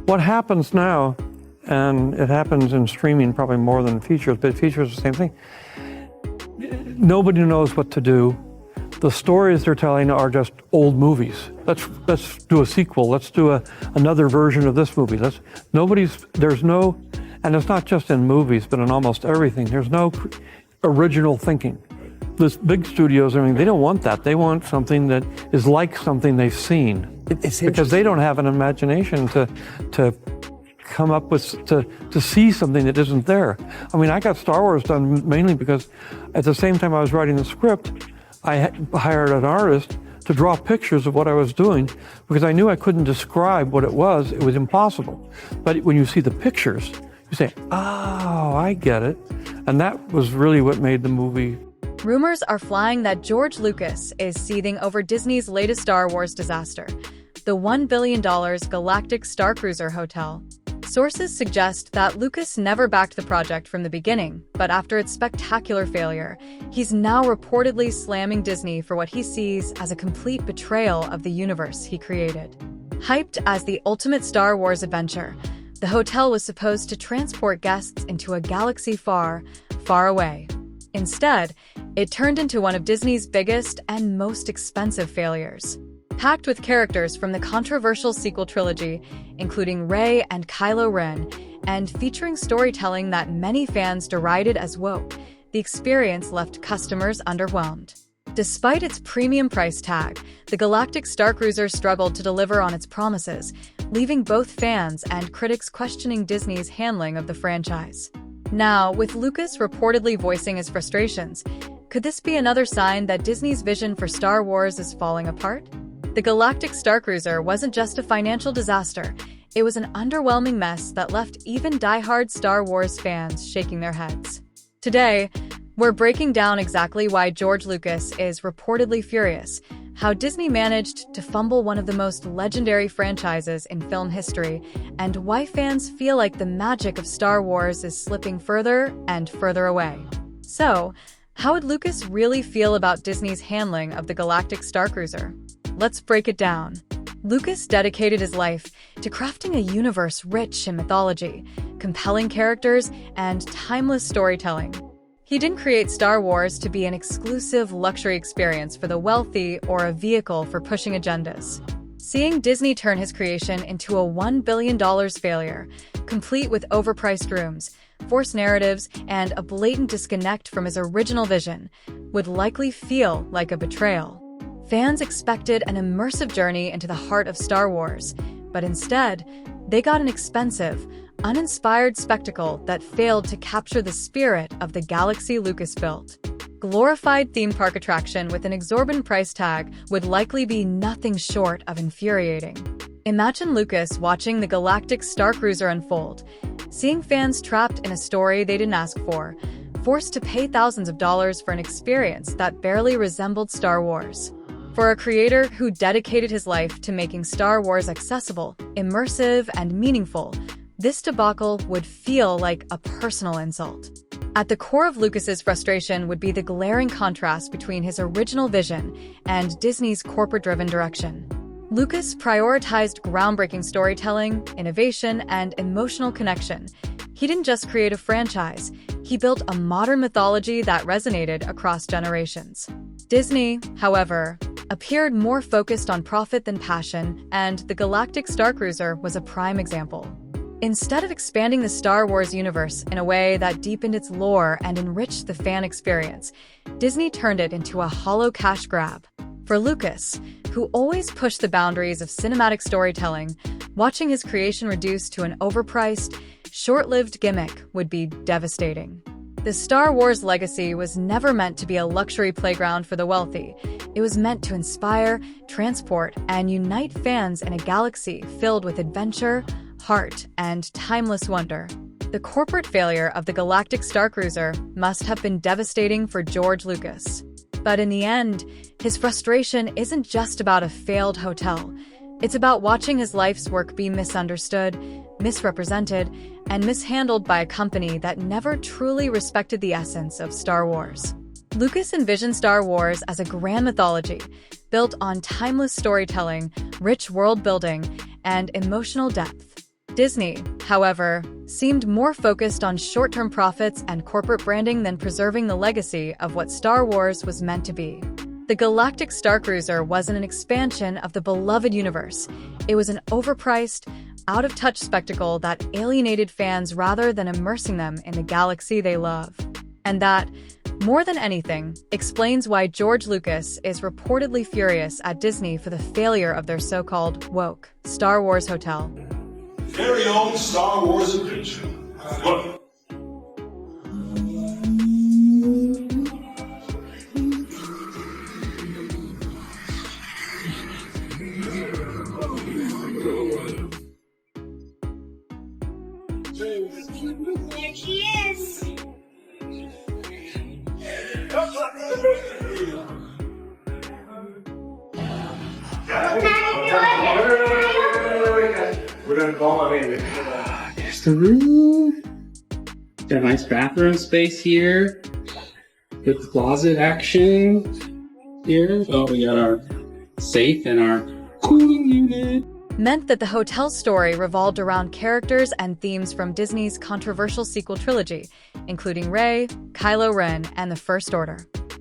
What happens now, and it happens in streaming probably more than features, but features are the same thing. Nobody knows what to do. The stories they're telling are just old movies. Let's do a sequel. Let's do another version of this movie. There's no, and it's not just in movies, but in almost everything. There's no original thinking. These big studios, I mean, they don't want that. They want something that is like something they've seen. Because they don't have an imagination to come up with, to see something that isn't there. I mean, I got Star Wars done mainly because at the same time I was writing the script, I hired an artist to draw pictures of what I was doing because I knew I couldn't describe what it was. It was impossible. But when you see the pictures, you say, oh, I get it. And that was really what made the movie. Rumors are flying that George Lucas is seething over Disney's latest Star Wars disaster, the $1 billion Galactic Starcruiser Hotel. Sources suggest that Lucas never backed the project from the beginning, but after its spectacular failure, he's now reportedly slamming Disney for what he sees as a complete betrayal of the universe he created. Hyped as the ultimate Star Wars adventure, the hotel was supposed to transport guests into a galaxy far, far away. Instead, it turned into one of Disney's biggest and most expensive failures. Packed with characters from the controversial sequel trilogy, including Rey and Kylo Ren, and featuring storytelling that many fans derided as woke, the experience left customers underwhelmed. Despite its premium price tag, the Galactic Starcruiser struggled to deliver on its promises, leaving both fans and critics questioning Disney's handling of the franchise. Now, with Lucas reportedly voicing his frustrations, could this be another sign that Disney's vision for Star Wars is falling apart? The Galactic Starcruiser wasn't just a financial disaster, it was an underwhelming mess that left even die-hard Star Wars fans shaking their heads. Today, we're breaking down exactly why George Lucas is reportedly furious, how Disney managed to fumble one of the most legendary franchises in film history, and why fans feel like the magic of Star Wars is slipping further and further away. So, how would Lucas really feel about Disney's handling of the Galactic Starcruiser? Let's break it down. Lucas dedicated his life to crafting a universe rich in mythology, compelling characters, and timeless storytelling. He didn't create Star Wars to be an exclusive luxury experience for the wealthy or a vehicle for pushing agendas. Seeing Disney turn his creation into a $1 billion failure, complete with overpriced rooms, forced narratives, and a blatant disconnect from his original vision, would likely feel like a betrayal. Fans expected an immersive journey into the heart of Star Wars, but instead, they got an expensive, uninspired spectacle that failed to capture the spirit of the galaxy Lucas built. Glorified theme park attraction with an exorbitant price tag would likely be nothing short of infuriating. Imagine Lucas watching the Galactic Starcruiser unfold, seeing fans trapped in a story they didn't ask for, forced to pay thousands of dollars for an experience that barely resembled Star Wars. For a creator who dedicated his life to making Star Wars accessible, immersive, and meaningful, this debacle would feel like a personal insult. At the core of Lucas's frustration would be the glaring contrast between his original vision and Disney's corporate-driven direction. Lucas prioritized groundbreaking storytelling, innovation, and emotional connection. He didn't just create a franchise, he built a modern mythology that resonated across generations. Disney, however, appeared more focused on profit than passion, and the Galactic Starcruiser was a prime example. Instead of expanding the Star Wars universe in a way that deepened its lore and enriched the fan experience, Disney turned it into a hollow cash grab. For Lucas, who always pushed the boundaries of cinematic storytelling, watching his creation reduced to an overpriced, short-lived gimmick would be devastating. The Star Wars legacy was never meant to be a luxury playground for the wealthy. It was meant to inspire, transport, and unite fans in a galaxy filled with adventure, heart, and timeless wonder. The corporate failure of the Galactic Starcruiser must have been devastating for George Lucas. But in the end, his frustration isn't just about a failed hotel. It's about watching his life's work be misunderstood, misrepresented, and mishandled by a company that never truly respected the essence of Star Wars. Lucas envisioned Star Wars as a grand mythology, built on timeless storytelling, rich world building, and emotional depth. Disney, however, seemed more focused on short-term profits and corporate branding than preserving the legacy of what Star Wars was meant to be. The Galactic Starcruiser wasn't an expansion of the beloved universe. It was an overpriced, out-of-touch spectacle that alienated fans rather than immersing them in the galaxy they love. And that, more than anything, explains why George Lucas is reportedly furious at Disney for the failure of their so-called woke Star Wars hotel. Very own Star Wars adventure. Look. There she is. We're gonna call my baby. Here's the room. Got a nice bathroom space here. Good closet action here. Oh, we got our safe and our cooling unit. Meant that the hotel's story revolved around characters and themes from Disney's controversial sequel trilogy, including Rey, Kylo Ren, and the First Order.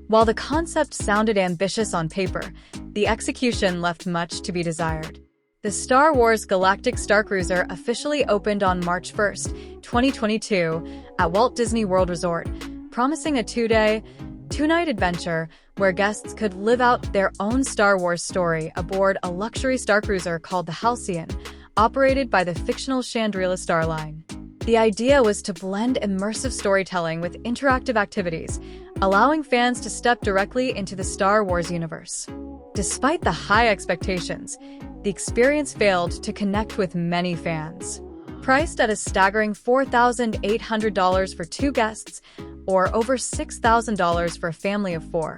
While the concept sounded ambitious on paper, the execution left much to be desired. The Star Wars Galactic Starcruiser officially opened on March 1st, 2022, at Walt Disney World Resort, promising a two-night adventure where guests could live out their own Star Wars story aboard a luxury starcruiser called the Halcyon, operated by the fictional Chandrila Star Line. The idea was to blend immersive storytelling with interactive activities, allowing fans to step directly into the Star Wars universe. Despite the high expectations, the experience failed to connect with many fans. Priced at a staggering $4,800 for 2 guests, or over $6,000 for a family of 4,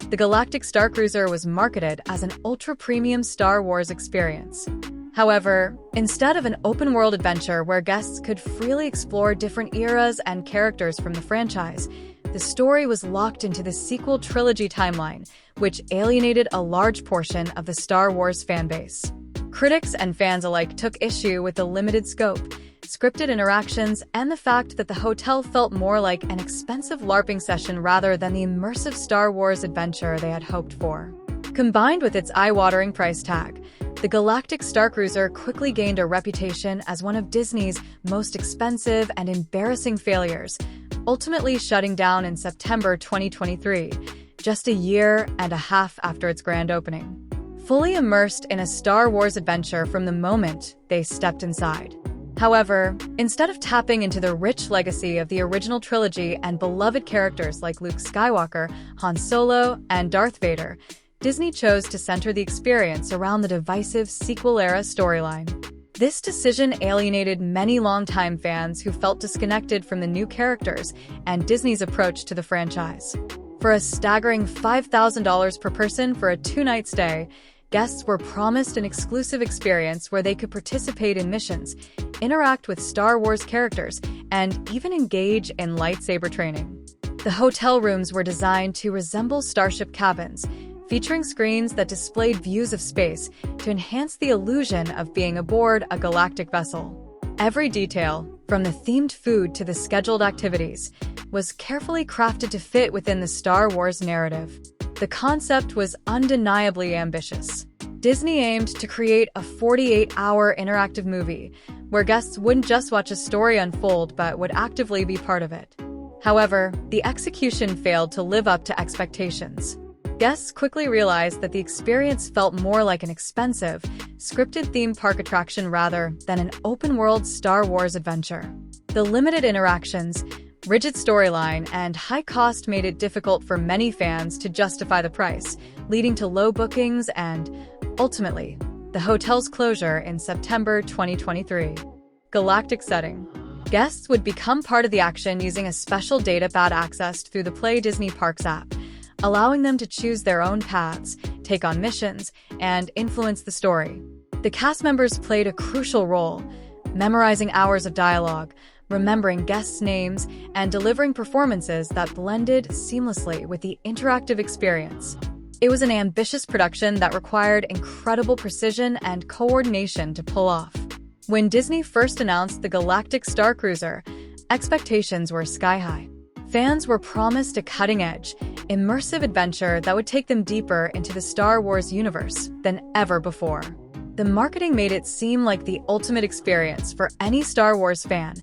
the Galactic Starcruiser was marketed as an ultra-premium Star Wars experience. However, instead of an open-world adventure where guests could freely explore different eras and characters from the franchise, the story was locked into the sequel trilogy timeline, which alienated a large portion of the Star Wars fanbase. Critics and fans alike took issue with the limited scope, scripted interactions, and the fact that the hotel felt more like an expensive LARPing session rather than the immersive Star Wars adventure they had hoped for. Combined with its eye-watering price tag, the Galactic Starcruiser quickly gained a reputation as one of Disney's most expensive and embarrassing failures, ultimately shutting down in September 2023, just a year and a half after its grand opening. Fully immersed in a Star Wars adventure from the moment they stepped inside. However, instead of tapping into the rich legacy of the original trilogy and beloved characters like Luke Skywalker, Han Solo, and Darth Vader, Disney chose to center the experience around the divisive sequel-era storyline. This decision alienated many longtime fans who felt disconnected from the new characters and Disney's approach to the franchise. For a staggering $5,000 per person for a 2-night stay, guests were promised an exclusive experience where they could participate in missions, interact with Star Wars characters, and even engage in lightsaber training. The hotel rooms were designed to resemble starship cabins, featuring screens that displayed views of space to enhance the illusion of being aboard a galactic vessel. Every detail, from the themed food to the scheduled activities, was carefully crafted to fit within the Star Wars narrative. The concept was undeniably ambitious. Disney aimed to create a 48-hour interactive movie where guests wouldn't just watch a story unfold but would actively be part of it. However, the execution failed to live up to expectations. Guests quickly realized that the experience felt more like an expensive, scripted theme park attraction rather than an open-world Star Wars adventure. The limited interactions, rigid storyline, and high cost made it difficult for many fans to justify the price, leading to low bookings and, ultimately, the hotel's closure in September 2023. Galactic setting. Guests would become part of the action using a special data pad accessed through the Play Disney Parks app, allowing them to choose their own paths, take on missions, and influence the story. The cast members played a crucial role, memorizing hours of dialogue, remembering guests' names, and delivering performances that blended seamlessly with the interactive experience. It was an ambitious production that required incredible precision and coordination to pull off. When Disney first announced the Galactic Star Cruiser, expectations were sky-high. Fans were promised a cutting-edge, immersive adventure that would take them deeper into the Star Wars universe than ever before. The marketing made it seem like the ultimate experience for any Star Wars fan,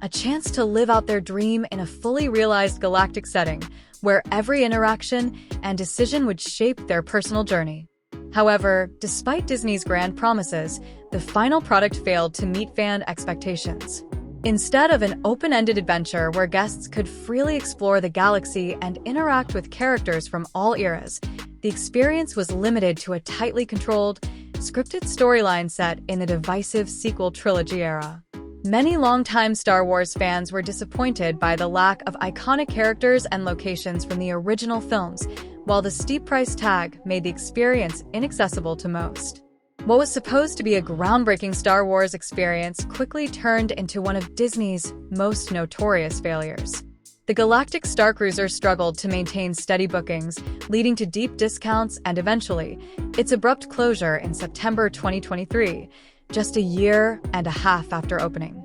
a chance to live out their dream in a fully realized galactic setting where every interaction and decision would shape their personal journey. However, despite Disney's grand promises, the final product failed to meet fan expectations. Instead of an open-ended adventure where guests could freely explore the galaxy and interact with characters from all eras, the experience was limited to a tightly controlled, scripted storyline set in the divisive sequel trilogy era. Many longtime Star Wars fans were disappointed by the lack of iconic characters and locations from the original films, while the steep price tag made the experience inaccessible to most. What was supposed to be a groundbreaking Star Wars experience quickly turned into one of Disney's most notorious failures. The Galactic Star Cruiser struggled to maintain steady bookings, leading to deep discounts and eventually, its abrupt closure in September 2023, just a year and a half after opening.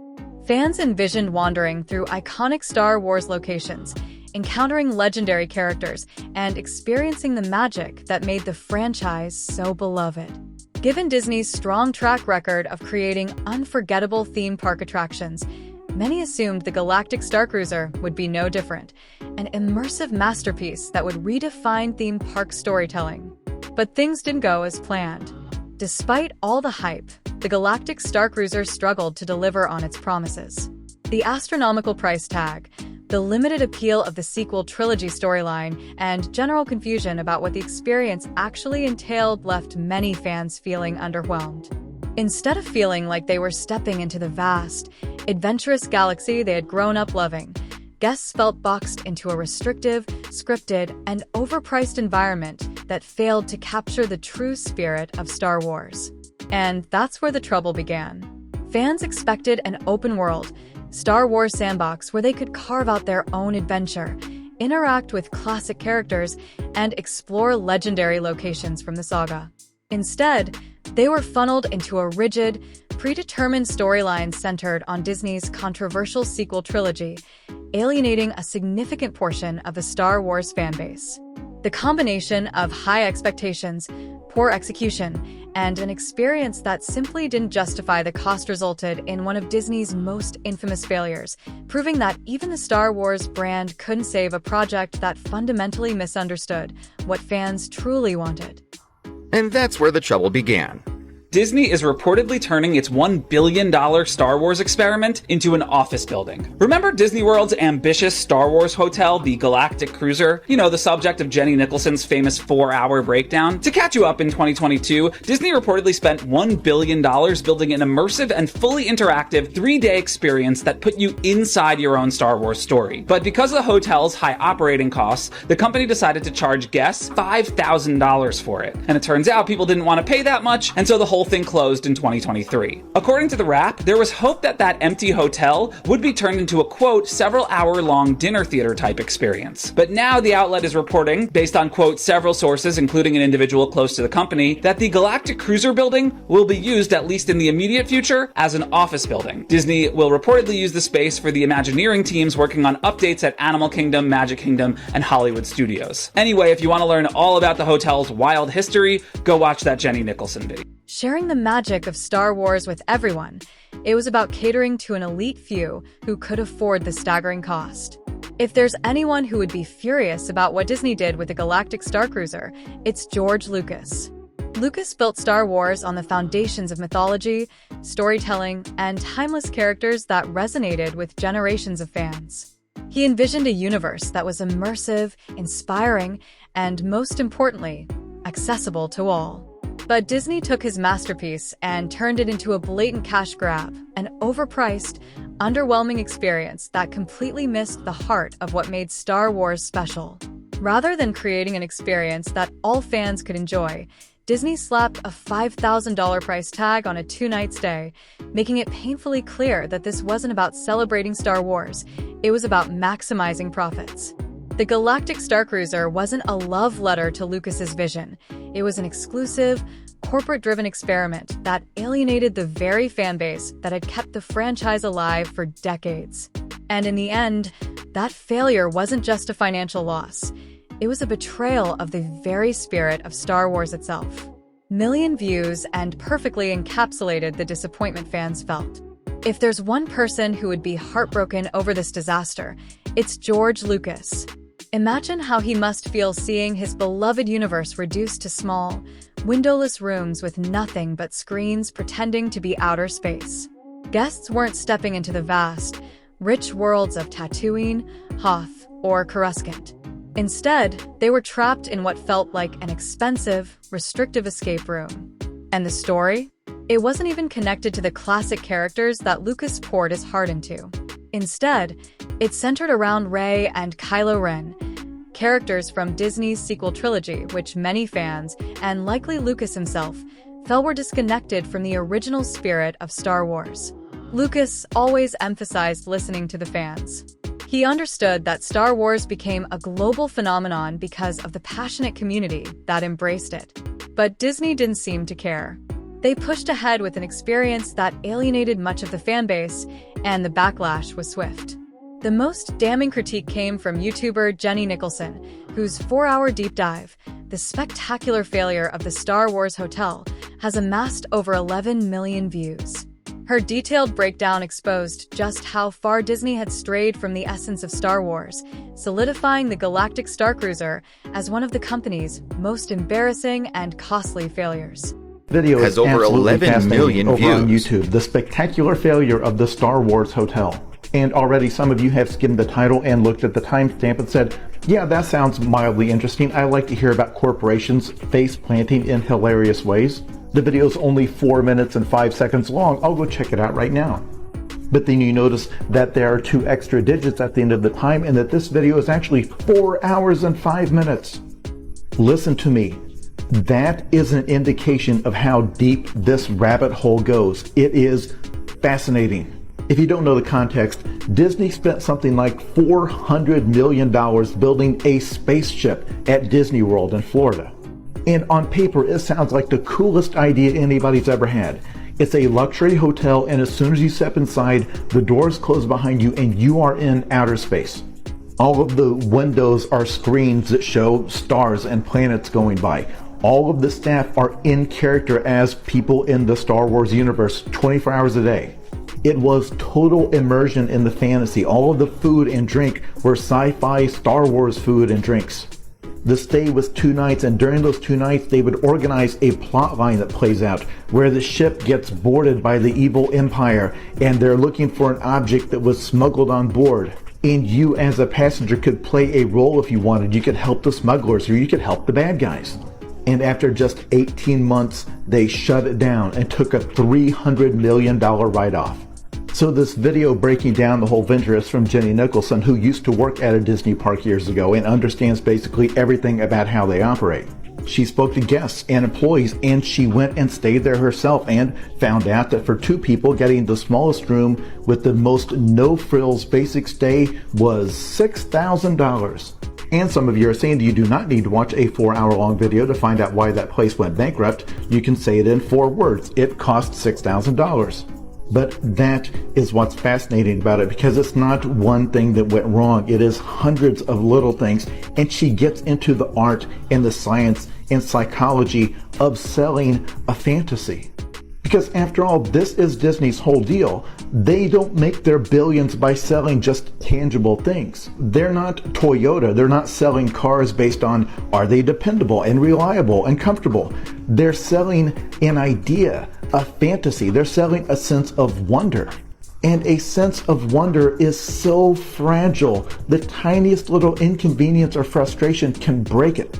Fans envisioned wandering through iconic Star Wars locations, encountering legendary characters, and experiencing the magic that made the franchise so beloved. Given Disney's strong track record of creating unforgettable theme park attractions, many assumed the Galactic Star Cruiser would be no different, an immersive masterpiece that would redefine theme park storytelling. But things didn't go as planned. Despite all the hype, the Galactic Star Cruiser struggled to deliver on its promises. The astronomical price tag, the limited appeal of the sequel trilogy storyline, and general confusion about what the experience actually entailed left many fans feeling underwhelmed. Instead of feeling like they were stepping into the vast, adventurous galaxy they had grown up loving, guests felt boxed into a restrictive, scripted, and overpriced environment that failed to capture the true spirit of Star Wars. And that's where the trouble began. Fans expected an open world, Star Wars sandbox where they could carve out their own adventure, interact with classic characters, and explore legendary locations from the saga. Instead, they were funneled into a rigid, predetermined storyline centered on Disney's controversial sequel trilogy, alienating a significant portion of the Star Wars fanbase. The combination of high expectations, poor execution, and an experience that simply didn't justify the cost resulted in one of Disney's most infamous failures, proving that even the Star Wars brand couldn't save a project that fundamentally misunderstood what fans truly wanted. And that's where the trouble began. Disney is reportedly turning its $1 billion Star Wars experiment into an office building. Remember Disney World's ambitious Star Wars hotel, the Galactic Cruiser? You know, the subject of Jenny Nicholson's famous 4-hour breakdown? To catch you up in 2022, Disney reportedly spent $1 billion building an immersive and fully interactive 3-day experience that put you inside your own Star Wars story. But because of the hotel's high operating costs, the company decided to charge guests $5,000 for it. And it turns out people didn't want to pay that much, and so the whole thing closed in 2023. According to the Wrap, there was hope that that empty hotel would be turned into a, quote, several-hour-long dinner theater type experience. But now the outlet is reporting, based on, quote, several sources, including an individual close to the company, that the Galactic Cruiser building will be used, at least in the immediate future, as an office building. Disney will reportedly use the space for the Imagineering teams working on updates at Animal Kingdom, Magic Kingdom, and Hollywood Studios. Anyway, if you want to learn all about the hotel's wild history, go watch that Jenny Nicholson video. Sharing the magic of Star Wars with everyone, it was about catering to an elite few who could afford the staggering cost. If there's anyone who would be furious about what Disney did with the Galactic Star Cruiser, it's George Lucas. Lucas built Star Wars on the foundations of mythology, storytelling, and timeless characters that resonated with generations of fans. He envisioned a universe that was immersive, inspiring, and most importantly, accessible to all. But Disney took his masterpiece and turned it into a blatant cash grab, an overpriced, underwhelming experience that completely missed the heart of what made Star Wars special. Rather than creating an experience that all fans could enjoy, Disney slapped a $5,000 price tag on a 2-night stay, making it painfully clear that this wasn't about celebrating Star Wars, it was about maximizing profits. The Galactic Star Cruiser wasn't a love letter to Lucas's vision. It was an exclusive, corporate-driven experiment that alienated the very fan base that had kept the franchise alive for decades. And in the end, that failure wasn't just a financial loss. It was a betrayal of the very spirit of Star Wars itself. Million views and perfectly encapsulated the disappointment fans felt. If there's one person who would be heartbroken over this disaster, it's George Lucas. Imagine how he must feel seeing his beloved universe reduced to small, windowless rooms with nothing but screens pretending to be outer space. Guests weren't stepping into the vast, rich worlds of Tatooine, Hoth, or Coruscant. Instead, they were trapped in what felt like an expensive, restrictive escape room. And the story? It wasn't even connected to the classic characters that Lucas poured his heart into. Instead, it centered around Rey and Kylo Ren, characters from Disney's sequel trilogy, which many fans, and likely Lucas himself, felt were disconnected from the original spirit of Star Wars. Lucas always emphasized listening to the fans. He understood that Star Wars became a global phenomenon because of the passionate community that embraced it. But Disney didn't seem to care. They pushed ahead with an experience that alienated much of the fanbase, and the backlash was swift. The most damning critique came from YouTuber Jenny Nicholson, whose 4-hour deep dive, The Spectacular Failure of the Star Wars Hotel, has amassed over 11 million views. Her detailed breakdown exposed just how far Disney had strayed from the essence of Star Wars, solidifying the Galactic Starcruiser as one of the company's most embarrassing and costly failures. Video Has is over absolutely 11 fascinating million over on views. YouTube. The Spectacular Failure of the Star Wars Hotel. And already some of you have skimmed the title and looked at the timestamp and said, yeah, that sounds mildly interesting. I like to hear about corporations face planting in hilarious ways. The video is only 4 minutes and 5 seconds long. I'll go check it out right now. But then you notice that there are 2 extra digits at the end of the time and that this video is actually 4 hours and 5 minutes. Listen to me. That is an indication of how deep this rabbit hole goes. It is fascinating. If you don't know the context, Disney spent something like $400 million building a spaceship at Disney World in Florida. And on paper, it sounds like the coolest idea anybody's ever had. It's a luxury hotel, and as soon as you step inside, the doors close behind you and you are in outer space. All of the windows are screens that show stars and planets going by. All of the staff are in character as people in the Star Wars universe 24 hours a day. It was total immersion in the fantasy. All of the food and drink were sci-fi Star Wars food and drinks. The stay was 2 nights, and during those 2 nights, they would organize a plot line that plays out where the ship gets boarded by the evil empire, and they're looking for an object that was smuggled on board. And you, as a passenger, could play a role if you wanted. You could help the smugglers, or you could help the bad guys. And after just 18 months, they shut it down and took a $300 million write-off. So this video breaking down the whole venture is from Jenny Nicholson, who used to work at a Disney park years ago and understands basically everything about how they operate. She spoke to guests and employees, and she went and stayed there herself and found out that for 2 people, getting the smallest room with the most no-frills basic stay was $6,000. And some of you are saying you do not need to watch a 4-hour-long video to find out why that place went bankrupt. You can say it in 4 words. It cost $6,000. But that is what's fascinating about it, because it's not one thing that went wrong. It is hundreds of little things. And she gets into the art and the science and psychology of selling a fantasy. Because after all, this is Disney's whole deal. They don't make their billions by selling just tangible things. They're not Toyota. They're not selling cars based on, are they dependable and reliable and comfortable? They're selling an idea, a fantasy. They're selling a sense of wonder. And a sense of wonder is so fragile. The tiniest little inconvenience or frustration can break it.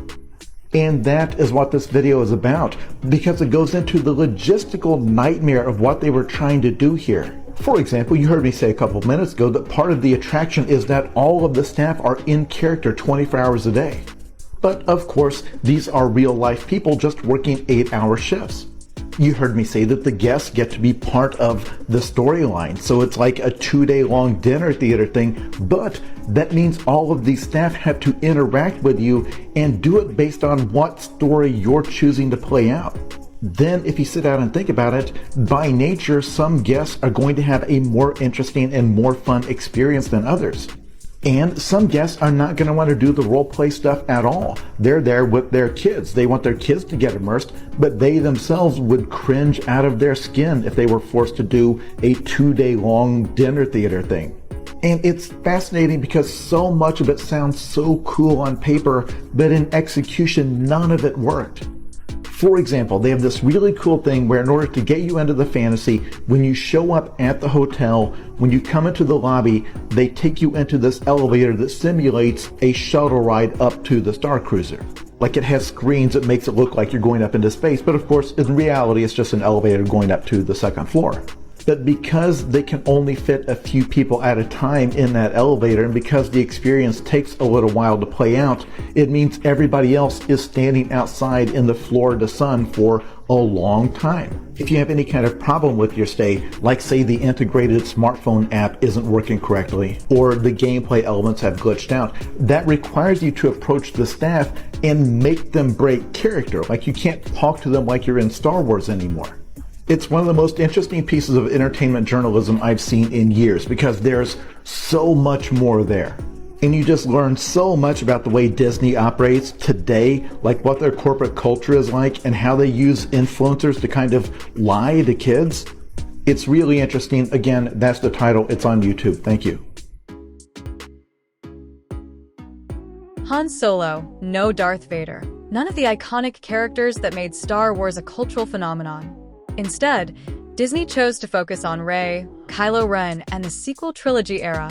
And that is what this video is about, because it goes into the logistical nightmare of what they were trying to do here. For example, you heard me say a couple of minutes ago that part of the attraction is that all of the staff are in character 24 hours a day. But of course, these are real life people just working 8-hour shifts. You heard me say that the guests get to be part of the storyline, so it's like a 2-day long dinner theater thing, but that means all of these staff have to interact with you and do it based on what story you're choosing to play out. Then if you sit down and think about it, by nature, some guests are going to have a more interesting and more fun experience than others. And some guests are not going to want to do the role play stuff at all. They're there with their kids. They want their kids to get immersed, but they themselves would cringe out of their skin if they were forced to do a 2-day long dinner theater thing. And it's fascinating because so much of it sounds so cool on paper, but in execution, none of it worked. For example, they have this really cool thing where in order to get you into the fantasy, when you show up at the hotel, when you come into the lobby, they take you into this elevator that simulates a shuttle ride up to the Star Cruiser. Like it has screens that makes it look like you're going up into space, but of course, in reality, it's just an elevator going up to the second floor. But because they can only fit a few people at a time in that elevator, and because the experience takes a little while to play out, it means everybody else is standing outside in the Florida sun for a long time. If you have any kind of problem with your stay, like say the integrated smartphone app isn't working correctly, or the gameplay elements have glitched out, that requires you to approach the staff and make them break character. Like you can't talk to them like you're in Star Wars anymore. It's one of the most interesting pieces of entertainment journalism I've seen in years because there's so much more there. And you just learn so much about the way Disney operates today, like what their corporate culture is like and how they use influencers to kind of lie to kids. It's really interesting. Again, that's the title. It's on YouTube. Thank you. Han Solo, no Darth Vader. None of the iconic characters that made Star Wars a cultural phenomenon. Instead, Disney chose to focus on Rey, Kylo Ren, and the sequel trilogy era,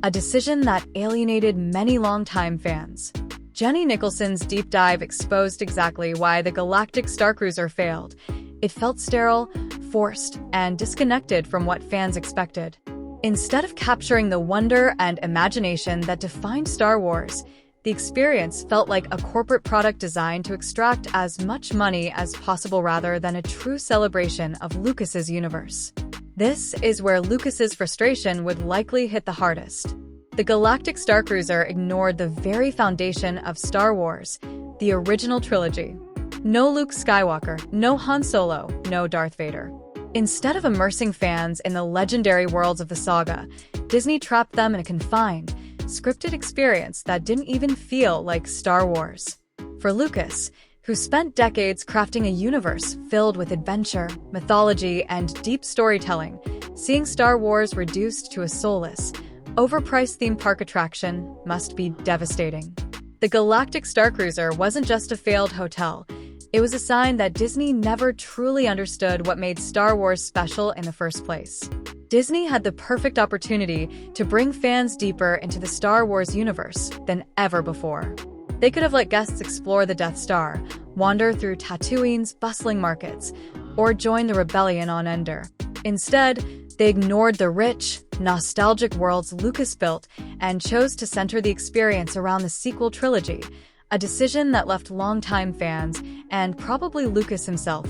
a decision that alienated many longtime fans. Jenny Nicholson's deep dive exposed exactly why the Galactic Starcruiser failed. It felt sterile, forced, and disconnected from what fans expected. Instead of capturing the wonder and imagination that defined Star Wars, the experience felt like a corporate product designed to extract as much money as possible rather than a true celebration of Lucas's universe. This is where Lucas's frustration would likely hit the hardest. The Galactic Starcruiser ignored the very foundation of Star Wars, the original trilogy. No Luke Skywalker, no Han Solo, no Darth Vader. Instead of immersing fans in the legendary worlds of the saga, Disney trapped them in a confined, scripted experience that didn't even feel like Star Wars. For Lucas, who spent decades crafting a universe filled with adventure, mythology, and deep storytelling, seeing Star Wars reduced to a soulless, overpriced theme park attraction must be devastating. The Galactic Starcruiser wasn't just a failed hotel. It was a sign that Disney never truly understood what made Star Wars special in the first place. Disney had the perfect opportunity to bring fans deeper into the Star Wars universe than ever before. They could have let guests explore the Death Star, wander through Tatooine's bustling markets, or join the rebellion on Endor. Instead, they ignored the rich, nostalgic worlds Lucas built and chose to center the experience around the sequel trilogy, a decision that left longtime fans, and probably Lucas himself,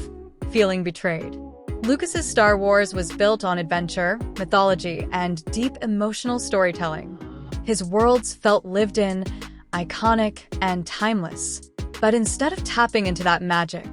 feeling betrayed. Lucas's Star Wars was built on adventure, mythology, and deep emotional storytelling. His worlds felt lived in, iconic, and timeless. But instead of tapping into that magic,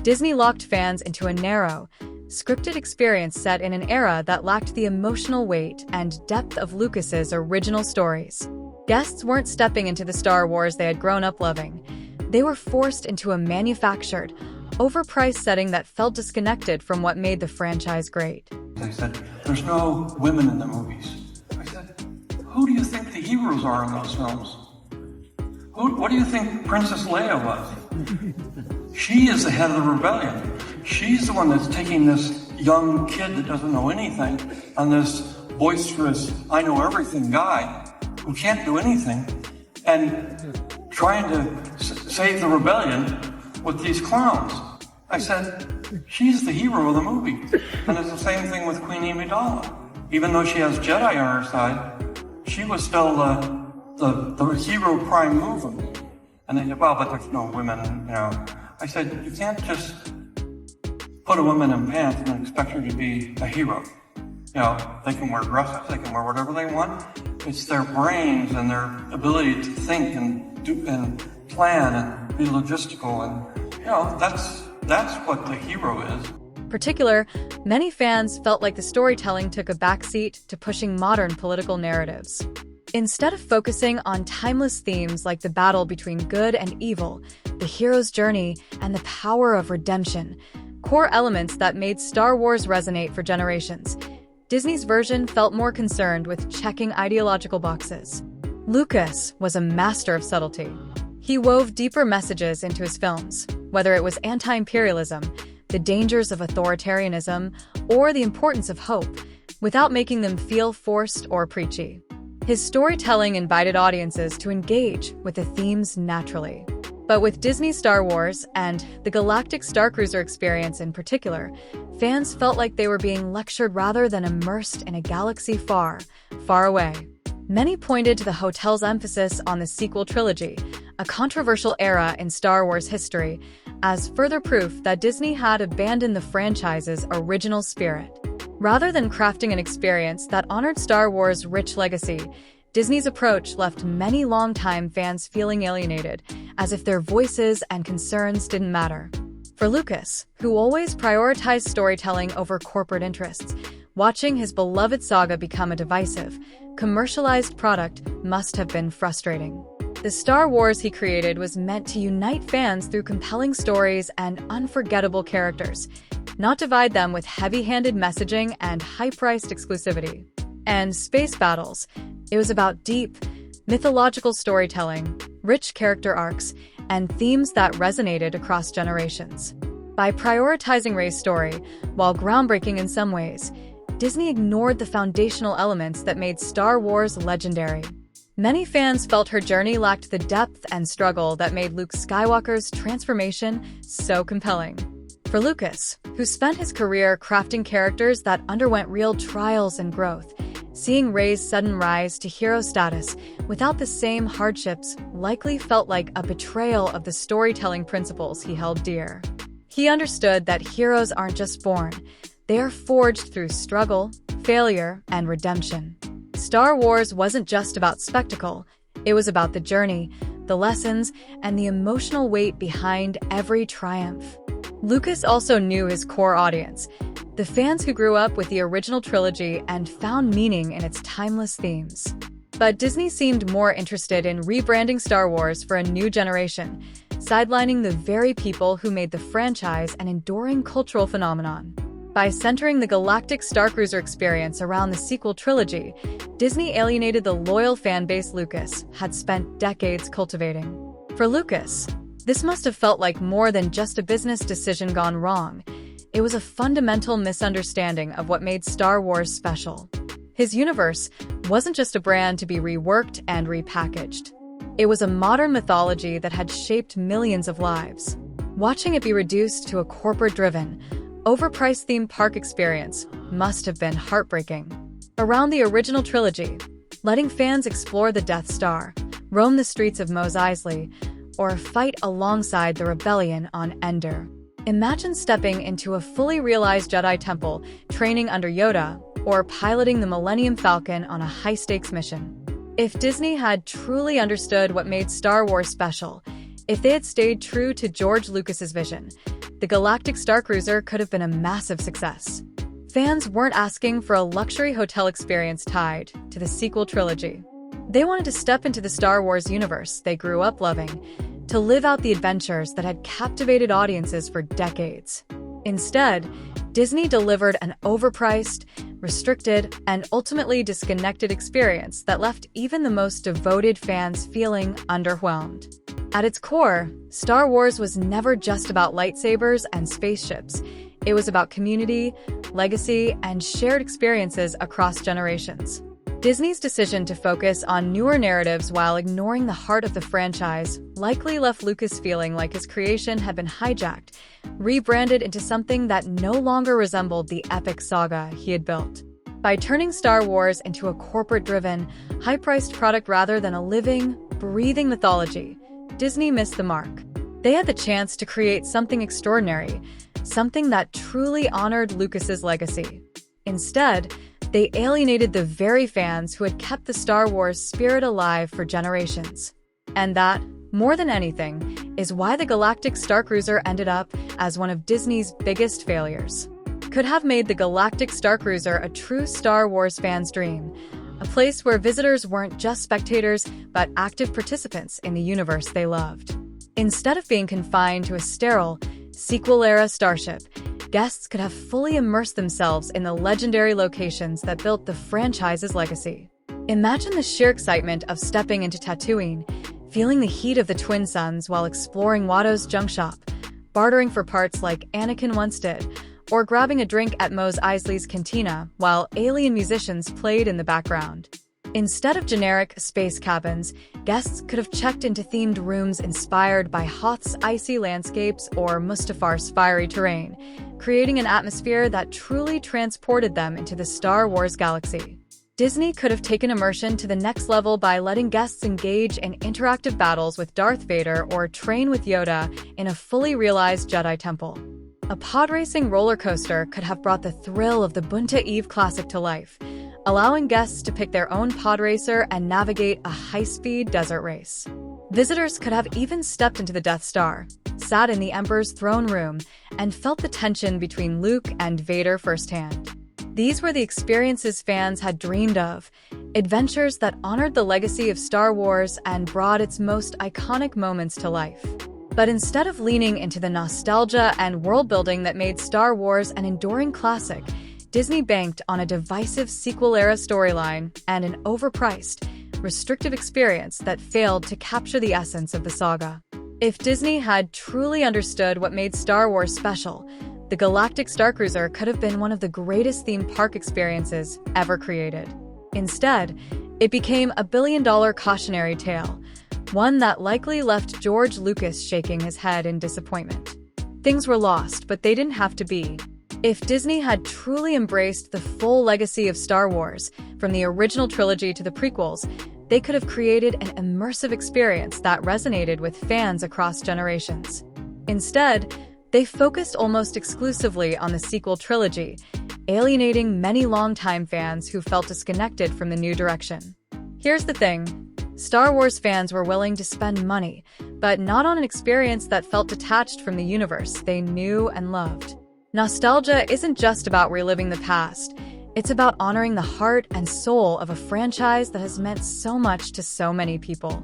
Disney locked fans into a narrow, scripted experience set in an era that lacked the emotional weight and depth of Lucas's original stories. Guests weren't stepping into the Star Wars they had grown up loving. They were forced into a manufactured, overpriced setting that felt disconnected from what made the franchise great. They said, there's no women in the movies. I said, who do you think the heroes are in those films? What do you think Princess Leia was? She is the head of the rebellion. She's the one that's taking this young kid that doesn't know anything and this boisterous, I know everything guy who can't do anything and trying to save the rebellion with these clowns. I said, she's the hero of the movie. And it's the same thing with Queen Amidala. Even though she has Jedi on her side, she was still the hero prime mover. And they said, well, but there's no women, you know. I said, you can't just put a woman in pants and expect her to be a hero. You know, they can wear dresses, they can wear whatever they want. It's their brains and their ability to think and do and plan and be logistical, and you know, that's That's what the hero is. In particular, many fans felt like the storytelling took a backseat to pushing modern political narratives. Instead of focusing on timeless themes like the battle between good and evil, the hero's journey, and the power of redemption, core elements that made Star Wars resonate for generations, Disney's version felt more concerned with checking ideological boxes. Lucas was a master of subtlety. He wove deeper messages into his films, whether it was anti-imperialism, the dangers of authoritarianism, or the importance of hope, without making them feel forced or preachy. His storytelling invited audiences to engage with the themes naturally. But with Disney's Star Wars, and the Galactic Starcruiser experience in particular, fans felt like they were being lectured rather than immersed in a galaxy far, far away. Many pointed to the hotel's emphasis on the sequel trilogy, a controversial era in Star Wars history, as further proof that Disney had abandoned the franchise's original spirit. Rather than crafting an experience that honored Star Wars' rich legacy, Disney's approach left many longtime fans feeling alienated, as if their voices and concerns didn't matter. For Lucas, who always prioritized storytelling over corporate interests, watching his beloved saga become a divisive, commercialized product must have been frustrating. The Star Wars he created was meant to unite fans through compelling stories and unforgettable characters, not divide them with heavy-handed messaging and high-priced exclusivity. And space battles. It was about deep, mythological storytelling, rich character arcs, and themes that resonated across generations. By prioritizing Rey's story, while groundbreaking in some ways, Disney ignored the foundational elements that made Star Wars legendary. Many fans felt her journey lacked the depth and struggle that made Luke Skywalker's transformation so compelling. For Lucas, who spent his career crafting characters that underwent real trials and growth, seeing Rey's sudden rise to hero status without the same hardships likely felt like a betrayal of the storytelling principles he held dear. He understood that heroes aren't just born, they are forged through struggle, failure, and redemption. Star Wars wasn't just about spectacle, it was about the journey, the lessons, and the emotional weight behind every triumph. Lucas also knew his core audience, the fans who grew up with the original trilogy and found meaning in its timeless themes. But Disney seemed more interested in rebranding Star Wars for a new generation, sidelining the very people who made the franchise an enduring cultural phenomenon. By centering the Galactic Starcruiser experience around the sequel trilogy, Disney alienated the loyal fan base Lucas had spent decades cultivating. For Lucas, this must have felt like more than just a business decision gone wrong. It was a fundamental misunderstanding of what made Star Wars special. His universe wasn't just a brand to be reworked and repackaged. It was a modern mythology that had shaped millions of lives. Watching it be reduced to a corporate-driven, overpriced theme park experience must have been heartbreaking. Around the original trilogy, letting fans explore the Death Star, roam the streets of Mos Eisley, or fight alongside the rebellion on Endor. Imagine stepping into a fully realized Jedi temple, training under Yoda, or piloting the Millennium Falcon on a high-stakes mission. If Disney had truly understood what made Star Wars special, if they had stayed true to George Lucas's vision, the Galactic Starcruiser could have been a massive success. Fans weren't asking for a luxury hotel experience tied to the sequel trilogy. They wanted to step into the Star Wars universe they grew up loving, to live out the adventures that had captivated audiences for decades. Instead, Disney delivered an overpriced, restricted, and ultimately disconnected experience that left even the most devoted fans feeling underwhelmed. At its core, Star Wars was never just about lightsabers and spaceships. It was about community, legacy, and shared experiences across generations. Disney's decision to focus on newer narratives while ignoring the heart of the franchise likely left Lucas feeling like his creation had been hijacked, rebranded into something that no longer resembled the epic saga he had built. By turning Star Wars into a corporate-driven, high-priced product rather than a living, breathing mythology, Disney missed the mark. They had the chance to create something extraordinary, something that truly honored Lucas's legacy. Instead, they alienated the very fans who had kept the Star Wars spirit alive for generations. And that, more than anything, is why the Galactic Star Cruiser ended up as one of Disney's biggest failures. Could have made the Galactic Star Cruiser a true Star Wars fan's dream, a place where visitors weren't just spectators, but active participants in the universe they loved. Instead of being confined to a sterile, sequel-era starship, guests could have fully immersed themselves in the legendary locations that built the franchise's legacy. Imagine the sheer excitement of stepping into Tatooine, feeling the heat of the Twin Suns while exploring Watto's junk shop, bartering for parts like Anakin once did, or grabbing a drink at Mos Eisley's cantina while alien musicians played in the background. Instead of generic space cabins, guests could have checked into themed rooms inspired by Hoth's icy landscapes or Mustafar's fiery terrain, creating an atmosphere that truly transported them into the Star Wars galaxy. Disney could have taken immersion to the next level by letting guests engage in interactive battles with Darth Vader or train with Yoda in a fully realized Jedi temple. A pod racing roller coaster could have brought the thrill of the Bunta Eve Classic to life, allowing guests to pick their own pod racer and navigate a high-speed desert race. Visitors could have even stepped into the Death Star, sat in the Emperor's throne room, and felt the tension between Luke and Vader firsthand. These were the experiences fans had dreamed of, adventures that honored the legacy of Star Wars and brought its most iconic moments to life. But instead of leaning into the nostalgia and world-building that made Star Wars an enduring classic, Disney banked on a divisive sequel-era storyline and an overpriced, restrictive experience that failed to capture the essence of the saga. If Disney had truly understood what made Star Wars special, the Galactic Star Cruiser could have been one of the greatest theme park experiences ever created. Instead, it became a billion-dollar cautionary tale, one that likely left George Lucas shaking his head in disappointment. Things were lost, but they didn't have to be. If Disney had truly embraced the full legacy of Star Wars, from the original trilogy to the prequels, they could have created an immersive experience that resonated with fans across generations. Instead, they focused almost exclusively on the sequel trilogy, alienating many longtime fans who felt disconnected from the new direction. Here's the thing. Star Wars fans were willing to spend money, but not on an experience that felt detached from the universe they knew and loved. Nostalgia isn't just about reliving the past. It's about honoring the heart and soul of a franchise that has meant so much to so many people.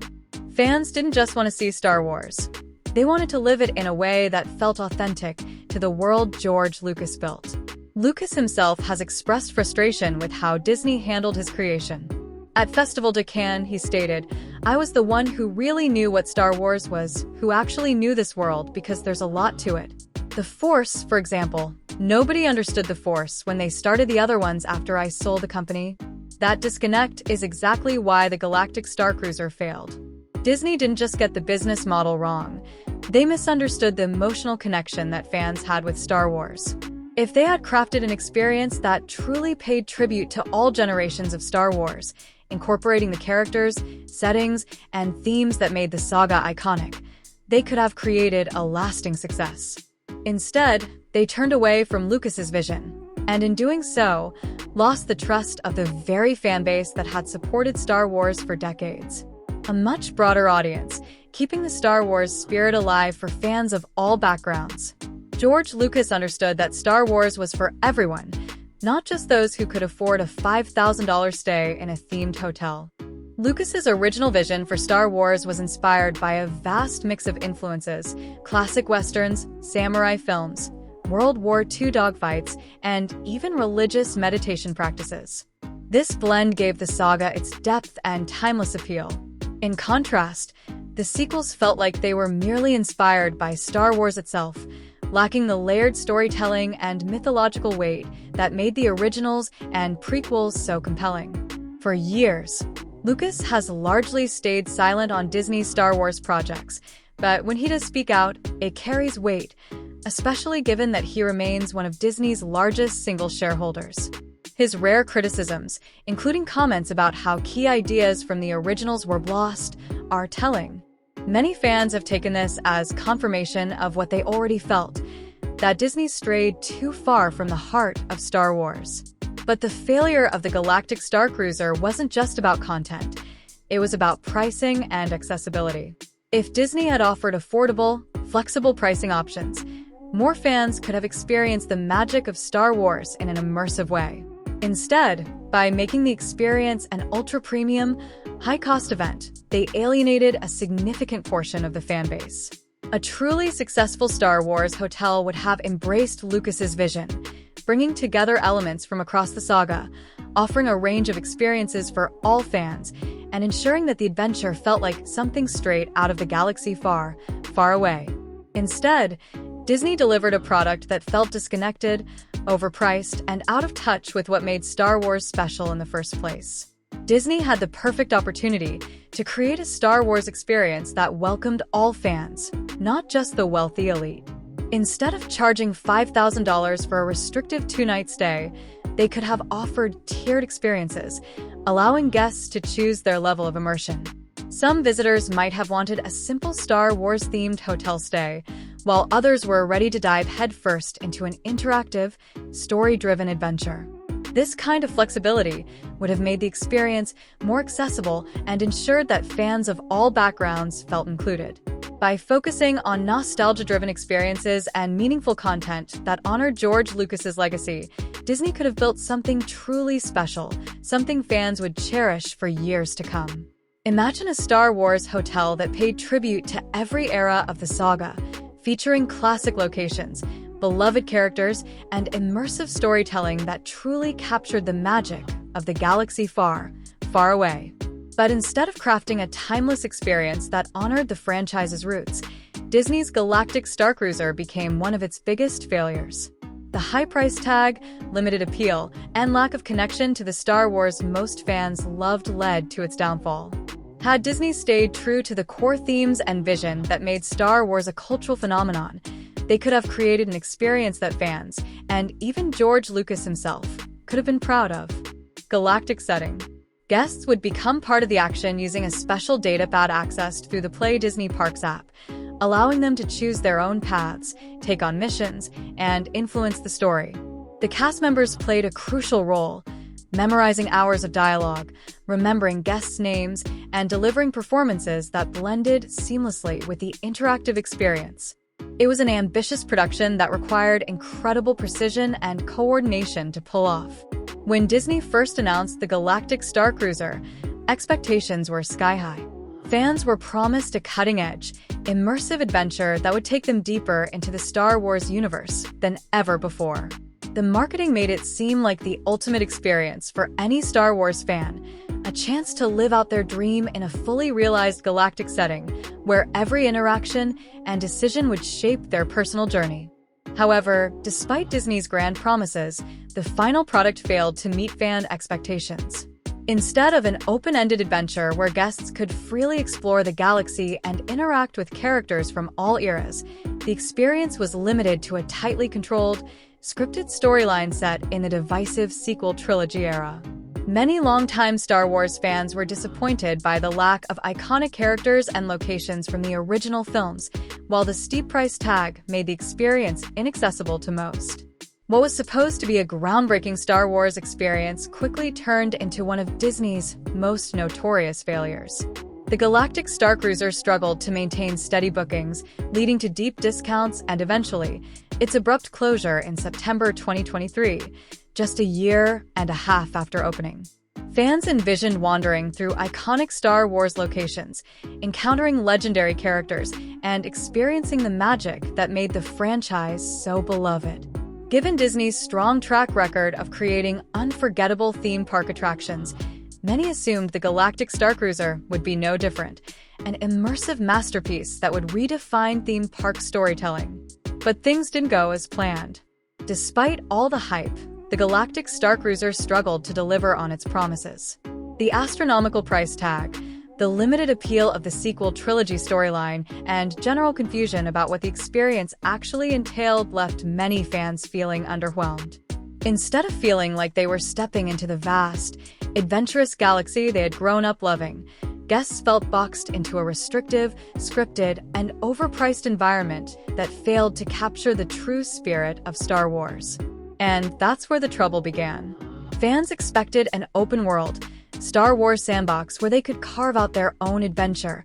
Fans didn't just want to see Star Wars. They wanted to live it in a way that felt authentic to the world George Lucas built. Lucas himself has expressed frustration with how Disney handled his creation. At Festival de Cannes, he stated, "I was the one who really knew what Star Wars was, who actually knew this world because there's a lot to it. The Force, for example, nobody understood the Force when they started the other ones after I sold the company. That disconnect is exactly why the Galactic Star Cruiser failed." Disney didn't just get the business model wrong. They misunderstood the emotional connection that fans had with Star Wars. If they had crafted an experience that truly paid tribute to all generations of Star Wars, incorporating the characters, settings, and themes that made the saga iconic, they could have created a lasting success. Instead, they turned away from Lucas's vision, and in doing so, lost the trust of the very fanbase that had supported Star Wars for decades. A much broader audience, keeping the Star Wars spirit alive for fans of all backgrounds. George Lucas understood that Star Wars was for everyone, not just those who could afford a $5,000 stay in a themed hotel. Lucas's original vision for Star Wars was inspired by a vast mix of influences: classic westerns, samurai films, World War II dogfights, and even religious meditation practices. This blend gave the saga its depth and timeless appeal. In contrast, the sequels felt like they were merely inspired by Star Wars itself, lacking the layered storytelling and mythological weight that made the originals and prequels so compelling. For years, Lucas has largely stayed silent on Disney's Star Wars projects, but when he does speak out, it carries weight, especially given that he remains one of Disney's largest single shareholders. His rare criticisms, including comments about how key ideas from the originals were lost, are telling. Many fans have taken this as confirmation of what they already felt, that Disney strayed too far from the heart of Star Wars. But the failure of the Galactic Star Cruiser wasn't just about content. It was about pricing and accessibility. If Disney had offered affordable, flexible pricing options, more fans could have experienced the magic of Star Wars in an immersive way. Instead, by making the experience an ultra-premium, high-cost event, they alienated a significant portion of the fan base. A truly successful Star Wars hotel would have embraced Lucas's vision, bringing together elements from across the saga, offering a range of experiences for all fans, and ensuring that the adventure felt like something straight out of the galaxy far, far away. Instead, Disney delivered a product that felt disconnected, overpriced, and out of touch with what made Star Wars special in the first place. Disney had the perfect opportunity to create a Star Wars experience that welcomed all fans, not just the wealthy elite. Instead of charging $5,000 for a restrictive two-night stay, they could have offered tiered experiences, allowing guests to choose their level of immersion. Some visitors might have wanted a simple Star Wars-themed hotel stay, while others were ready to dive headfirst into an interactive, story-driven adventure. This kind of flexibility would have made the experience more accessible and ensured that fans of all backgrounds felt included. By focusing on nostalgia-driven experiences and meaningful content that honored George Lucas's legacy, Disney could have built something truly special, something fans would cherish for years to come. Imagine a Star Wars hotel that paid tribute to every era of the saga, featuring classic locations, beloved characters, and immersive storytelling that truly captured the magic of the galaxy far, far away. But instead of crafting a timeless experience that honored the franchise's roots, Disney's Galactic Starcruiser became one of its biggest failures. The high price tag, limited appeal, and lack of connection to the Star Wars most fans loved led to its downfall. Had Disney stayed true to the core themes and vision that made Star Wars a cultural phenomenon, they could have created an experience that fans, and even George Lucas himself, could have been proud of. Galactic setting. Guests would become part of the action using a special data pad accessed through the Play Disney Parks app, allowing them to choose their own paths, take on missions, and influence the story. The cast members played a crucial role, memorizing hours of dialogue, remembering guests' names, and delivering performances that blended seamlessly with the interactive experience. It was an ambitious production that required incredible precision and coordination to pull off. When Disney first announced the Galactic Starcruiser, expectations were sky-high. Fans were promised a cutting-edge, immersive adventure that would take them deeper into the Star Wars universe than ever before. The marketing made it seem like the ultimate experience for any Star Wars fan, a chance to live out their dream in a fully realized galactic setting, where every interaction and decision would shape their personal journey. However, despite Disney's grand promises, the final product failed to meet fan expectations. Instead of an open-ended adventure where guests could freely explore the galaxy and interact with characters from all eras, the experience was limited to a tightly controlled, scripted storyline set in the divisive sequel trilogy era. Many longtime Star Wars fans were disappointed by the lack of iconic characters and locations from the original films, while the steep price tag made the experience inaccessible to most. What was supposed to be a groundbreaking Star Wars experience quickly turned into one of Disney's most notorious failures. The Galactic Starcruiser struggled to maintain steady bookings, leading to deep discounts and eventually, its abrupt closure in September 2023, just a year and a half after opening. Fans envisioned wandering through iconic Star Wars locations, encountering legendary characters, and experiencing the magic that made the franchise so beloved. Given Disney's strong track record of creating unforgettable theme park attractions, many assumed the Galactic Starcruiser would be no different, an immersive masterpiece that would redefine theme park storytelling. But things didn't go as planned. Despite all the hype, the Galactic Starcruiser struggled to deliver on its promises. The astronomical price tag, the limited appeal of the sequel trilogy storyline, and general confusion about what the experience actually entailed left many fans feeling underwhelmed. Instead of feeling like they were stepping into the vast, adventurous galaxy they had grown up loving, guests felt boxed into a restrictive, scripted, and overpriced environment that failed to capture the true spirit of Star Wars. And that's where the trouble began. Fans expected an open-world, Star Wars sandbox where they could carve out their own adventure,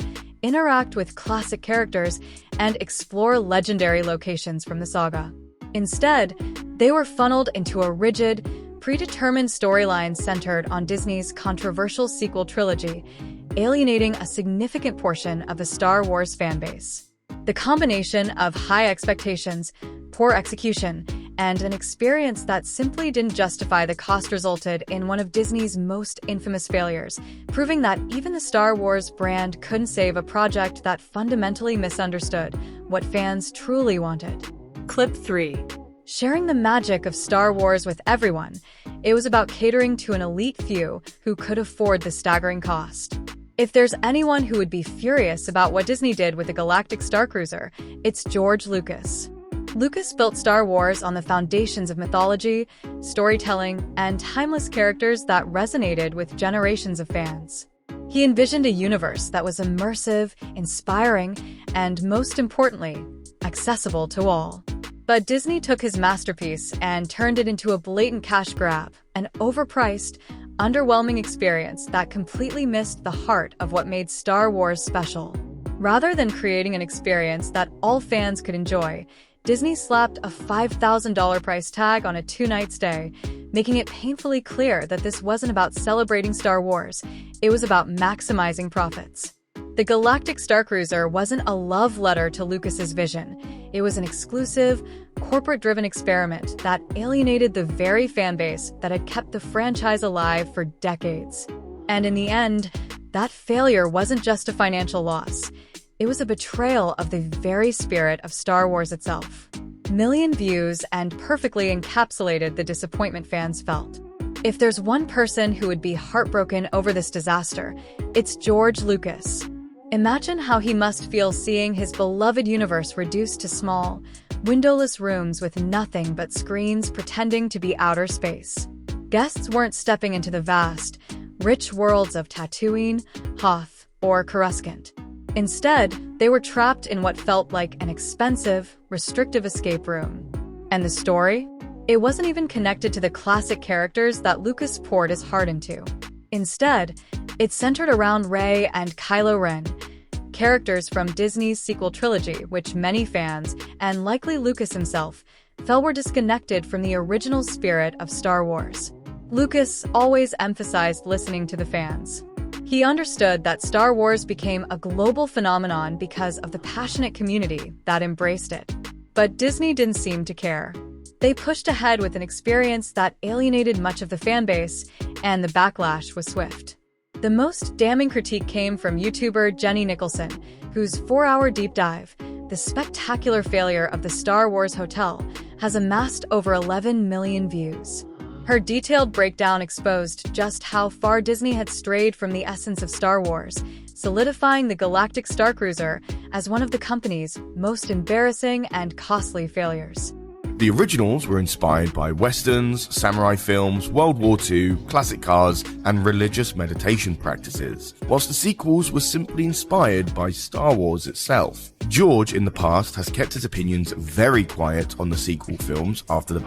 interact with classic characters, and explore legendary locations from the saga. Instead, they were funneled into a rigid, predetermined storyline centered on Disney's controversial sequel trilogy, alienating a significant portion of the Star Wars fanbase. The combination of high expectations, poor execution, and an experience that simply didn't justify the cost resulted in one of Disney's most infamous failures, proving that even the Star Wars brand couldn't save a project that fundamentally misunderstood what fans truly wanted. Clip 3. Sharing the magic of Star Wars with everyone, it was about catering to an elite few who could afford the staggering cost. If there's anyone who would be furious about what Disney did with the Galactic Starcruiser, it's George Lucas. Lucas built Star Wars on the foundations of mythology, storytelling, and timeless characters that resonated with generations of fans. He envisioned a universe that was immersive, inspiring, and most importantly, accessible to all. But Disney took his masterpiece and turned it into a blatant cash grab, an overpriced, underwhelming experience that completely missed the heart of what made Star Wars special. Rather than creating an experience that all fans could enjoy, Disney slapped a $5,000 price tag on a two-night stay, making it painfully clear that this wasn't about celebrating Star Wars, it was about maximizing profits. The Galactic Starcruiser wasn't a love letter to Lucas's vision. It was an exclusive, corporate-driven experiment that alienated the very fanbase that had kept the franchise alive for decades. And in the end, that failure wasn't just a financial loss. It was a betrayal of the very spirit of Star Wars itself. Million views and perfectly encapsulated the disappointment fans felt. If there's one person who would be heartbroken over this disaster, it's George Lucas. Imagine how he must feel seeing his beloved universe reduced to small, windowless rooms with nothing but screens pretending to be outer space. Guests weren't stepping into the vast, rich worlds of Tatooine, Hoth, or Coruscant. Instead, they were trapped in what felt like an expensive, restrictive escape room. And the story? It wasn't even connected to the classic characters that Lucas poured his heart into. Instead, it centered around Rey and Kylo Ren, characters from Disney's sequel trilogy, which many fans, and likely Lucas himself, felt were disconnected from the original spirit of Star Wars. Lucas always emphasized listening to the fans. He understood that Star Wars became a global phenomenon because of the passionate community that embraced it. But Disney didn't seem to care. They pushed ahead with an experience that alienated much of the fanbase, and the backlash was swift. The most damning critique came from YouTuber Jenny Nicholson, whose 4-hour deep dive, The Spectacular Failure of the Star Wars Hotel, has amassed over 11 million views. Her detailed breakdown exposed just how far Disney had strayed from the essence of Star Wars, solidifying the Galactic Starcruiser as one of the company's most embarrassing and costly failures. The originals were inspired by westerns, samurai films, World War II, classic cars, and religious meditation practices, whilst the sequels were simply inspired by Star Wars itself. George, in the past, has kept his opinions very quiet on the sequel films after the